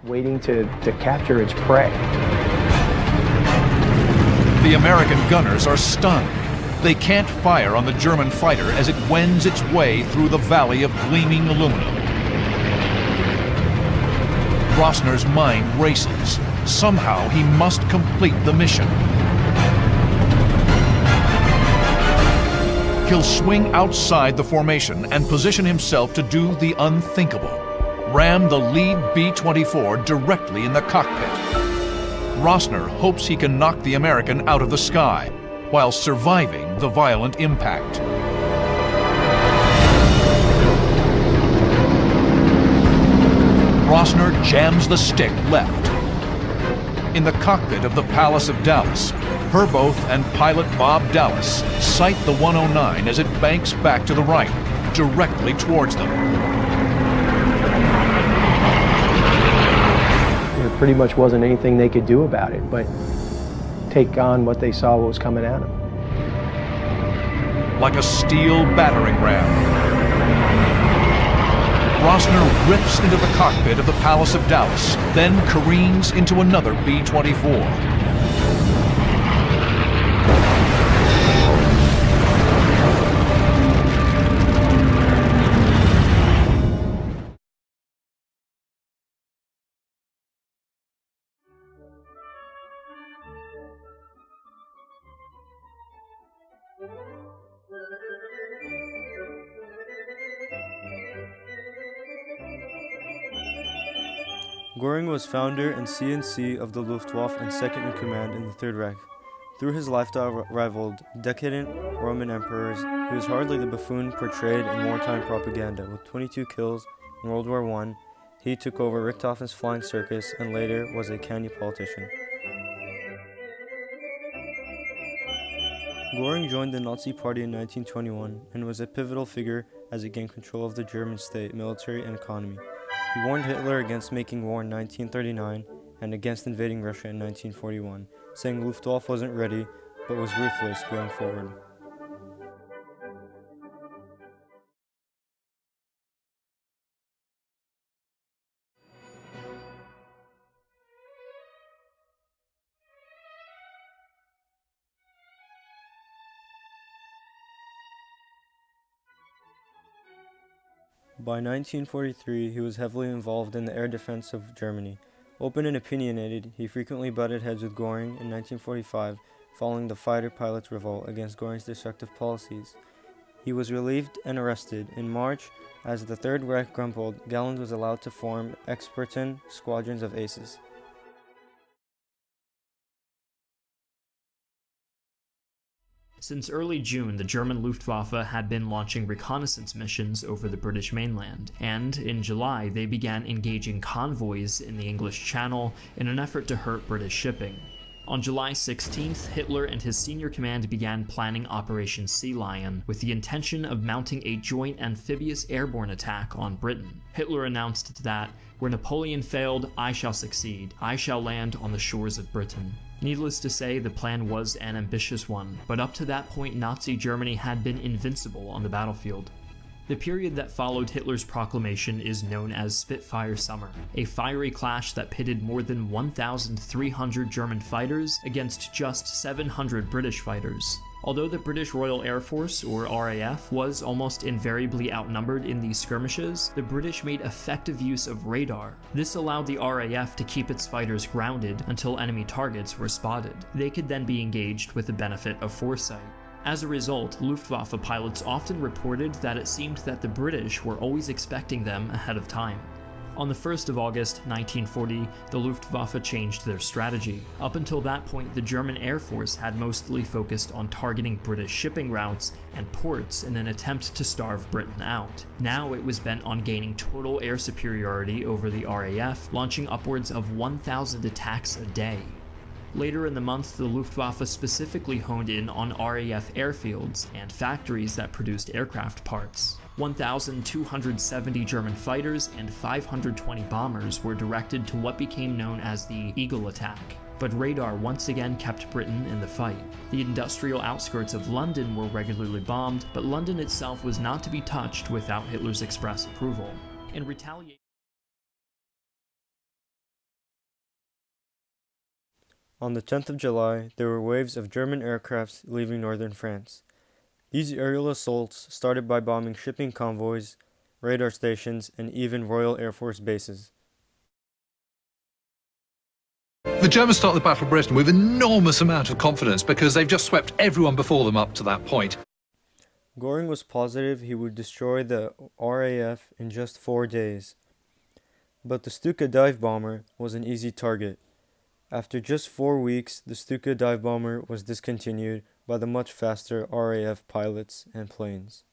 waiting to capture its prey. The American gunners are stunned. They can't fire on the German fighter as it wends its way through the valley of gleaming aluminum. Rossner's mind races. Somehow he must complete the mission. He'll swing outside the formation and position himself to do the unthinkable. Ram the lead B-24 directly in the cockpit. Rossner hopes he can knock the American out of the sky while surviving the violent impact. Rossner jams the stick left. In the cockpit of the Palace of Dallas, Herboth and pilot Bob Dallas sight the 109 as it banks back to the right, directly towards them. There pretty much wasn't anything they could do about it, but take on what they saw was coming at them. Like a steel battering ram, Rossner rips into the cockpit of the Palace of Dallas, then careens into another B-24. Göring was founder and CNC of the Luftwaffe and second in command in the Third Reich. Through his lifestyle rivaled decadent Roman emperors, he was hardly the buffoon portrayed in wartime propaganda. With 22 kills in World War I, he took over Richthofen's flying circus and later was a canny politician. Göring joined the Nazi Party in 1921 and was a pivotal figure as it gained control of the German state, military, and economy. He warned Hitler against making war in 1939 and against invading Russia in 1941, saying Luftwaffe wasn't ready but was ruthless going forward. By 1943, he was heavily involved in the air defense of Germany. Open and opinionated, he frequently butted heads with Göring in 1945 following the fighter pilots' revolt against Göring's destructive policies. He was relieved and arrested. In March, as the Third Reich crumbled, Galland was allowed to form Experten squadrons of aces. Since early June, the German Luftwaffe had been launching reconnaissance missions over the British mainland, and in July they began engaging convoys in the English Channel in an effort to hurt British shipping. On July 16th, Hitler and his senior command began planning Operation Sea Lion with the intention of mounting a joint amphibious airborne attack on Britain. Hitler announced that, "Where Napoleon failed, I shall succeed. I shall land on the shores of Britain." Needless to say, the plan was an ambitious one, but up to that point Nazi Germany had been invincible on the battlefield. The period that followed Hitler's proclamation is known as Spitfire Summer, a fiery clash that pitted more than 1,300 German fighters against just 700 British fighters. Although the British Royal Air Force, or RAF, was almost invariably outnumbered in these skirmishes, the British made effective use of radar. This allowed the RAF to keep its fighters grounded until enemy targets were spotted. They could then be engaged with the benefit of foresight. As a result, Luftwaffe pilots often reported that it seemed that the British were always expecting them ahead of time. On the 1st of August, 1940, the Luftwaffe changed their strategy. Up until that point, the German Air Force had mostly focused on targeting British shipping routes and ports in an attempt to starve Britain out. Now it was bent on gaining total air superiority over the RAF, launching upwards of 1,000 attacks a day. Later in the month, the Luftwaffe specifically honed in on RAF airfields and factories that produced aircraft parts. 1,270 German fighters and 520 bombers were directed to what became known as the Eagle Attack. But radar once again kept Britain in the fight. The industrial outskirts of London were regularly bombed, but London itself was not to be touched without Hitler's express approval. In retaliation, On the 10th of July, there were waves of German aircrafts leaving northern France. These aerial assaults started by bombing shipping convoys, radar stations, and even Royal Air Force bases. The Germans start the Battle of Britain with enormous amount of confidence because they've just swept everyone before them up to that point. Göring was positive he would destroy the RAF in just 4 days. But the Stuka dive bomber was an easy target. After just 4 weeks, the Stuka dive bomber was discontinued by the much faster RAF pilots and planes.